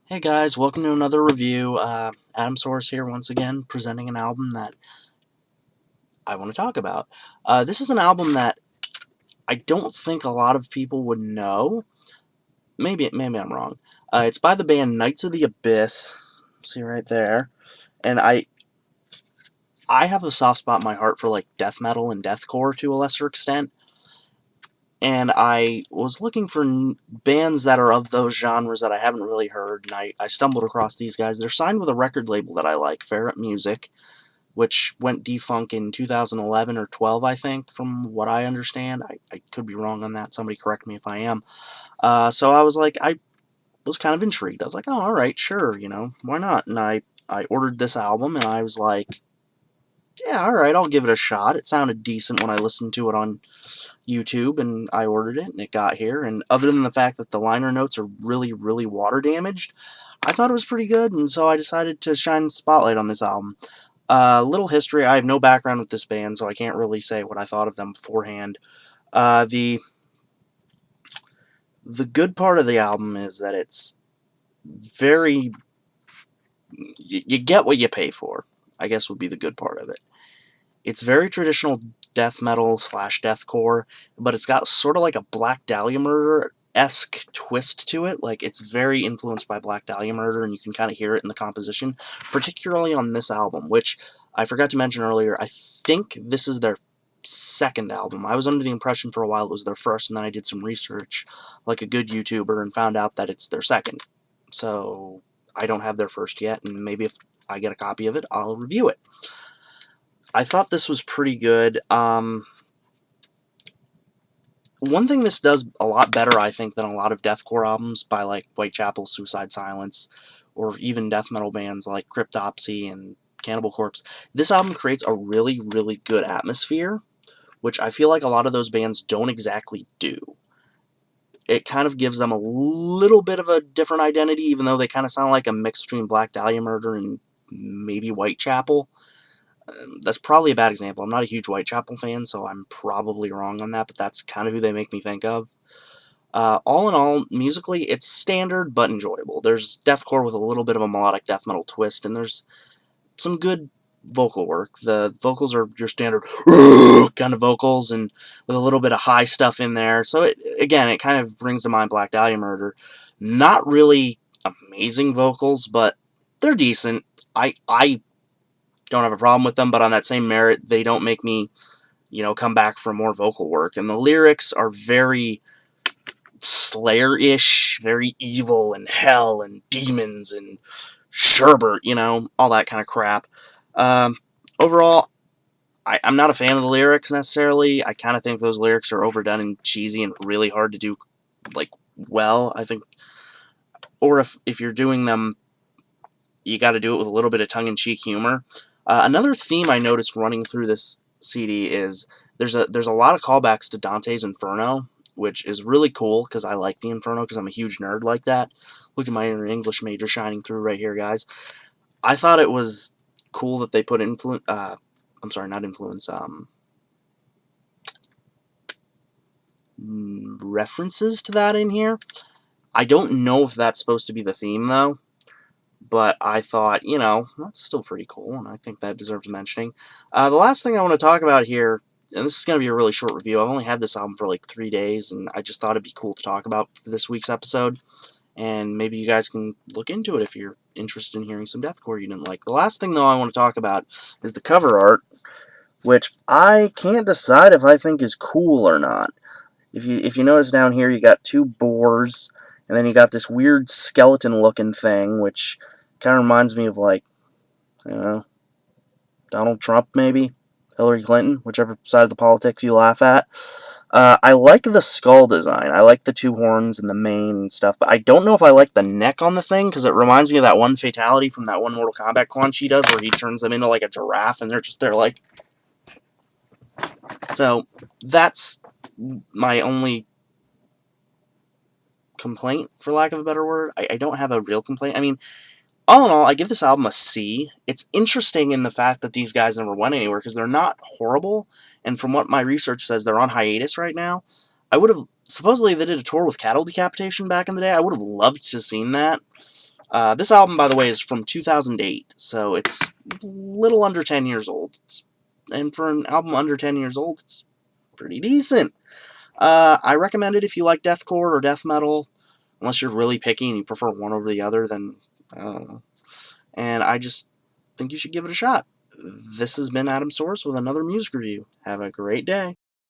Hey guys, welcome to another review. Adamsaurus here once again, presenting an album that I want to talk about. This is an album that I don't think a lot of people would know. Maybe I'm wrong. It's by the band Knights of the Abyss. See right there. And I have a soft spot in my heart for like death metal and deathcore to a lesser extent. And I was looking for bands that are of those genres that I haven't really heard, and I stumbled across these guys. They're signed with a record label that I like, Ferret Music, which went defunct in 2011 or 12, I think, from what I understand. I could be wrong on that. Somebody correct me if I am. So I was like, I was kind of intrigued. I was like, oh, all right, sure, why not? And I ordered this album, and I was like, yeah, all right, I'll give it a shot. It sounded decent when I listened to it on YouTube, and I ordered it, and it got here. And other than the fact that the liner notes are really, really water damaged, I thought it was pretty good, and so I decided to shine a spotlight on this album. Little history. I have no background with this band, so I can't really say what I thought of them beforehand. The good part of the album is that it's very... You get what you pay for, I guess would be the good part of it. It's very traditional death metal slash deathcore, but it's got sort of like a Black Dahlia Murder-esque twist to it. Like, it's very influenced by Black Dahlia Murder, and you can kind of hear it in the composition, particularly on this album, which I forgot to mention earlier. I think this is their second album. I was under the impression for a while it was their first, and then I did some research like a good YouTuber and found out that it's their second. So I don't have their first yet, and maybe if I get a copy of it, I'll review it. I thought this was pretty good. One thing this does a lot better, I think, than a lot of deathcore albums by like Whitechapel, Suicide Silence, or even death metal bands like Cryptopsy and Cannibal Corpse, this album creates a really, really good atmosphere, which I feel like a lot of those bands don't exactly do. It kind of gives them a little bit of a different identity, even though they kind of sound like a mix between Black Dahlia Murder and maybe Whitechapel. That's probably a bad example. I'm not a huge Whitechapel fan, so I'm probably wrong on that, but that's kind of who they make me think of. All in all, musically, it's standard but enjoyable. There's deathcore with a little bit of a melodic death metal twist, and there's some good vocal work. The vocals are your standard kind of vocals, and with a little bit of high stuff in there. So, again, it kind of brings to mind Black Dahlia Murder. Not really amazing vocals, but they're decent. I don't have a problem with them, but on that same merit, they don't make me, come back for more vocal work. And the lyrics are very Slayer-ish, very evil and hell and demons and sherbet, all that kind of crap. Overall, I'm not a fan of the lyrics necessarily. I kind of think those lyrics are overdone and cheesy and really hard to do, like, well, I think. Or if you're doing them, you got to do it with a little bit of tongue-in-cheek humor. Another theme I noticed running through this CD is there's a lot of callbacks to Dante's Inferno, which is really cool because I like the Inferno because I'm a huge nerd like that. Look at my inner English major shining through right here, guys. I thought it was cool that they put I'm sorry, not influence, references to that in here. I don't know if that's supposed to be the theme, though. But I thought, that's still pretty cool, and I think that deserves mentioning. The last thing I want to talk about here, and this is going to be a really short review. I've only had this album for like 3 days, and I just thought it'd be cool to talk about for this week's episode. And maybe you guys can look into it if you're interested in hearing some deathcore you didn't like. The last thing, though, I want to talk about is the cover art, which I can't decide if I think is cool or not. If you notice down here, you got 2 boars, and then you got this weird skeleton-looking thing, which kind of reminds me of, like, I don't know, Donald Trump, maybe? Hillary Clinton, whichever side of the politics you laugh at. I like the skull design. I like the 2 horns and the mane and stuff, but I don't know if I like the neck on the thing, because it reminds me of that one fatality from that one Mortal Kombat Quan Chi does, where he turns them into, like, a giraffe, and they're just there, like... So, that's my only complaint, for lack of a better word. I don't have a real complaint. I mean, all in all, I give this album a C. It's interesting in the fact that these guys never went anywhere, because they're not horrible, and from what my research says, they're on hiatus right now. Supposedly they did a tour with Cattle Decapitation back in the day. I would have loved to have seen that. This album, by the way, is from 2008, so it's a little under 10 years old. And for an album under 10 years old, it's pretty decent. I recommend it if you like deathcore or death metal. Unless you're really picky and you prefer one over the other, then I don't know. And I just think you should give it a shot. This has been Adamsaurus with another music review. Have a great day.